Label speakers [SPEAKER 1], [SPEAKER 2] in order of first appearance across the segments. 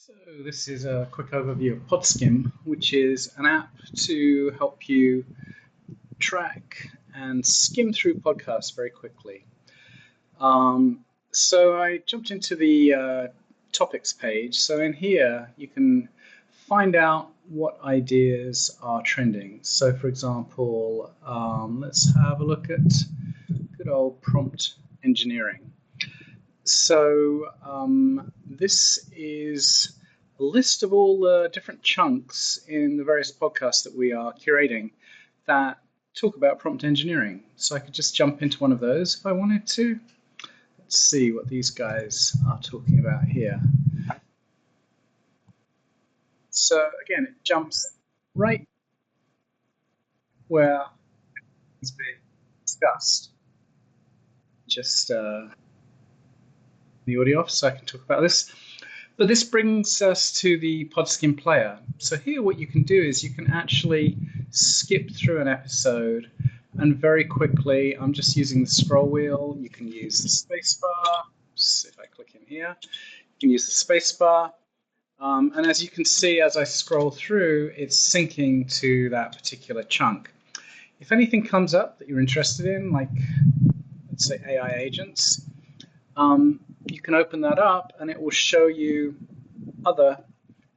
[SPEAKER 1] So this is a quick overview of Podskim, which is an app to help you track and skim through podcasts very quickly. So I jumped into the topics page. So in here, you can find out what ideas are trending. So for example, let's have a look at good old prompt engineering. So this is a list of all the different chunks in the various podcasts that we are curating that talk about prompt engineering. So I could just jump into one of those if I wanted to. Let's see what these guys are talking about here. So again, it jumps right where it's being discussed. Just the audio off so I can talk about this. But this brings us to the Podskim player. So here what you can do is you can actually skip through an episode and very quickly, I'm just using the scroll wheel, you can use the space bar. So if I click in here, you can use the space bar. And as you can see, as I scroll through, it's syncing to that particular chunk. If anything comes up that you're interested in, like let's say AI agents, you can open that up and it will show you other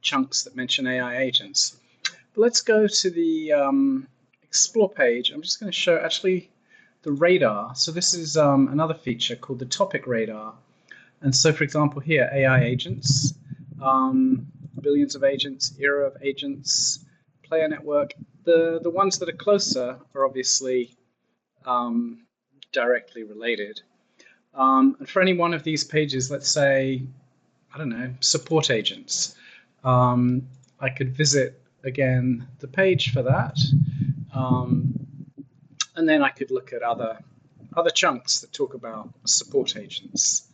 [SPEAKER 1] chunks that mention AI agents. But let's go to the explore page. I'm just going to show actually the radar. So this is another feature called the topic radar. And so for example here, AI agents, billions of agents, era of agents, player network. The ones that are closer are obviously directly related. And for any one of these pages, let's say, I don't know, support agents, I could visit again the page for that, and then I could look at other chunks that talk about support agents.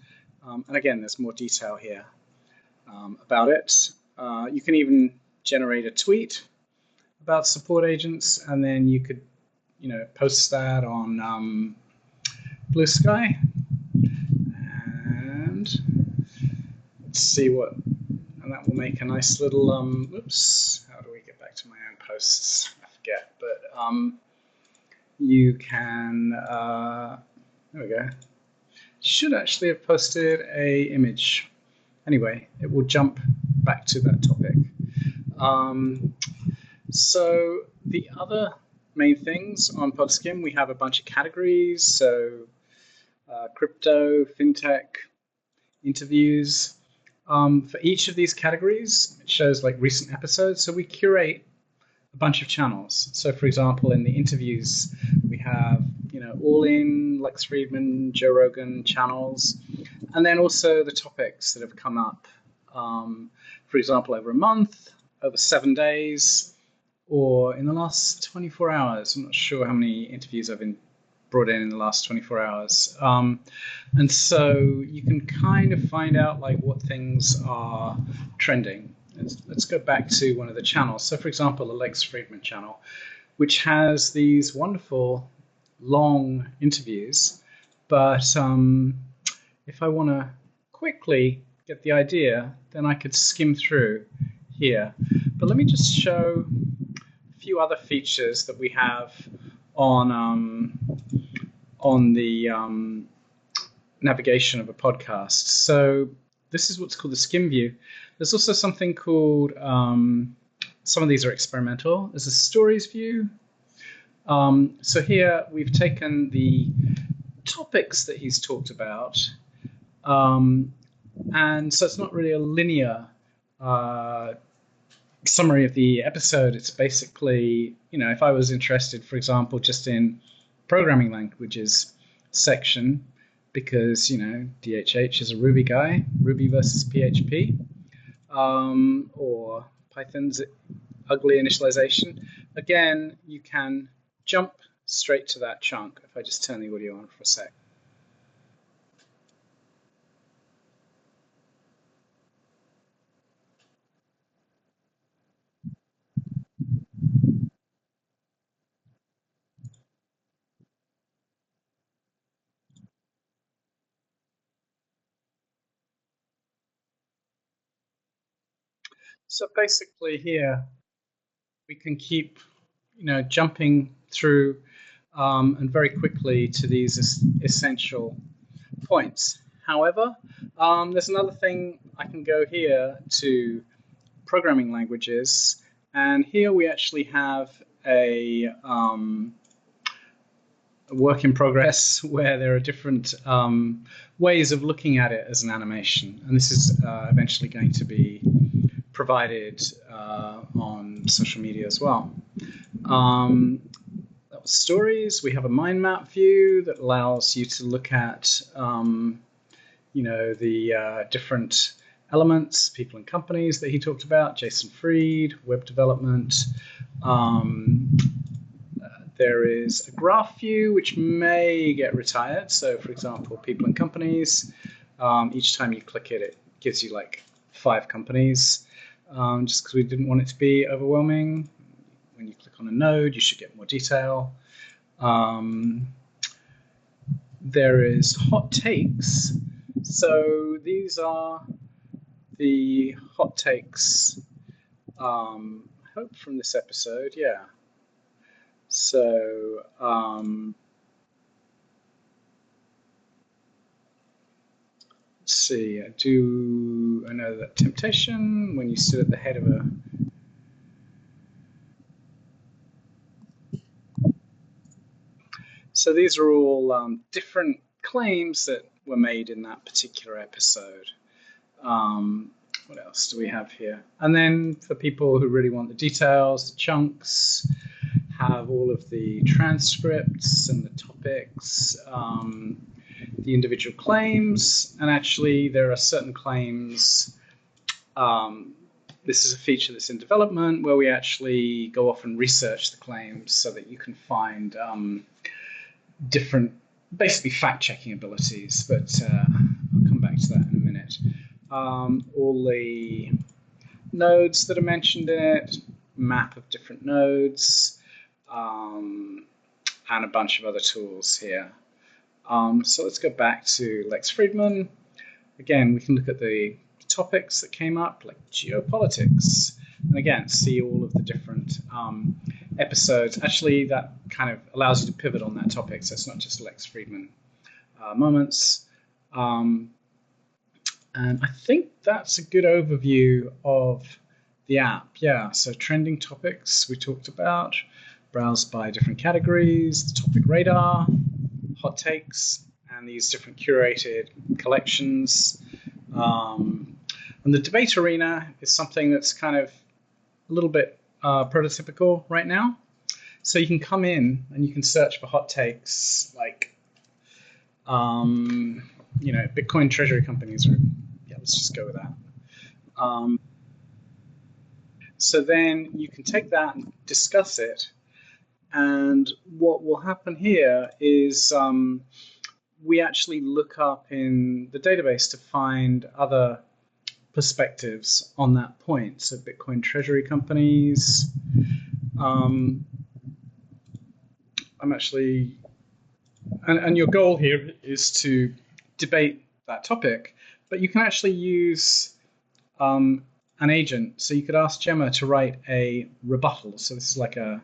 [SPEAKER 1] And again, there's more detail here about it. You can even generate a tweet about support agents, and then you could, post that on Blue Sky. Let's see and that will make a nice little, oops, how do we get back to my own posts? I forget, but you can, there we go. Should actually have posted a image. Anyway, it will jump back to that topic. So the other main things on Podskim, we have a bunch of categories. So crypto, fintech, interviews. For each of these categories, it shows like recent episodes. So we curate a bunch of channels. So for example, in the interviews, we have, All In, Lex Fridman, Joe Rogan channels, and then also the topics that have come up, for example, over a month, over 7 days, or in the last 24 hours. I'm not sure how many interviews I've been brought in the last 24 hours. And so you can kind of find out like what things are trending. Let's go back to one of the channels. So for example, the Lex Fridman channel, which has these wonderful long interviews. But if I want to quickly get the idea, then I could skim through here. But let me just show a few other features that we have on the navigation of a podcast. So this is what's called the skim view. There's also something called, some of these are experimental. There's a stories view. So here we've taken the topics that he's talked about, and so it's not really a linear summary of the episode. It's basically, if I was interested, for example, just in programming languages section, because, DHH is a Ruby guy, Ruby versus PHP, or Python's ugly initialization. Again, you can jump straight to that chunk if I just turn the audio on for a sec. So basically here we can keep, jumping through and very quickly to these essential points. However, there's another thing. I can go here to programming languages, and here we actually have a work in progress where there are different ways of looking at it as an animation, and this is eventually going to be provided on social media as well. That was stories. We have a mind map view that allows you to look at the different elements, people and companies that he talked about, Jason Fried, web development. There is a graph view, which may get retired. So, for example, people and companies. Each time you click it, it gives you like 5 companies, just because we didn't want it to be overwhelming. When you click on a node, you should get more detail. There is hot takes. So these are the hot takes, I hope, from this episode. Yeah. So let's see. I know that temptation when you sit at the head of a So these are all different claims that were made in that particular episode. What else do we have here? And then for people who really want the details, the chunks have all of the transcripts and the topics, the individual claims, and actually there are certain claims. This is a feature that's in development where we actually go off and research the claims so that you can find different, basically fact-checking abilities, but I'll come back to that in a minute. All the nodes that are mentioned in it, map of different nodes, and a bunch of other tools here. So let's go back to Lex Fridman. Again, we can look at the topics that came up, like geopolitics, and again, see all of the different episodes. Actually, that kind of allows you to pivot on that topic, so it's not just Lex Fridman moments. And I think that's a good overview of the app. Yeah, so trending topics we talked about, browse by different categories, the topic radar, hot takes, and these different curated collections. And the debate arena is something that's kind of a little bit prototypical right now. So you can come in and you can search for hot takes like, Bitcoin treasury companies. Yeah, let's just go with that. So then you can take that and discuss it. And what will happen here is we actually look up in the database to find other perspectives on that point. So Bitcoin treasury companies. I'm actually, and your goal here is to debate that topic, but you can actually use an agent. So you could ask Gemma to write a rebuttal. So this is like a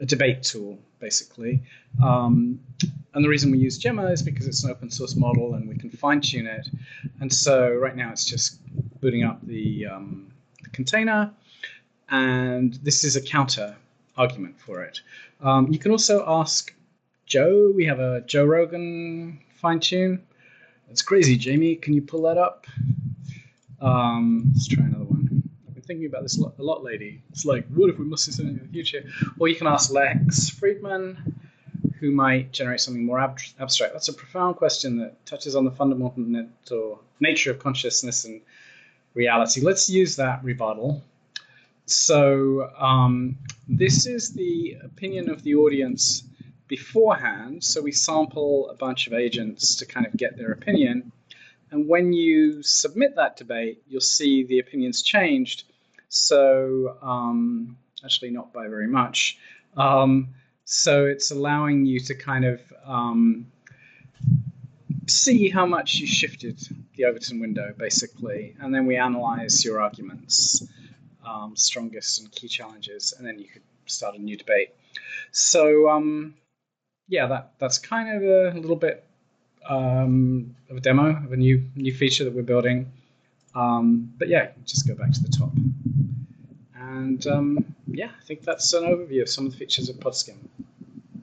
[SPEAKER 1] debate tool, basically. And the reason we use Gemma is because it's an open source model and we can fine tune it. And so right now it's just booting up the container, and this is a counter argument for it. You can also ask Joe. We have a Joe Rogan fine tune. That's crazy, Jamie. Can you pull that up? Let's try another one. I've been thinking about this a lot lately. It's like, what if we must do something in the future? Or you can ask Lex Fridman, who might generate something more abstract. That's a profound question that touches on the fundamental nature of consciousness and reality. Let's use that rebuttal. So this is the opinion of the audience beforehand. So we sample a bunch of agents to kind of get their opinion. And when you submit that debate, you'll see the opinions changed. So actually not by very much. So it's allowing you to kind of see how much you shifted the Overton window, basically. And then we analyze your arguments. strongest and key challenges, and then you could start a new debate. So yeah, that's kind of a little bit of a demo of a new feature that we're building. But yeah, just go back to the top. And yeah, I think that's an overview of some of the features of PodSkim.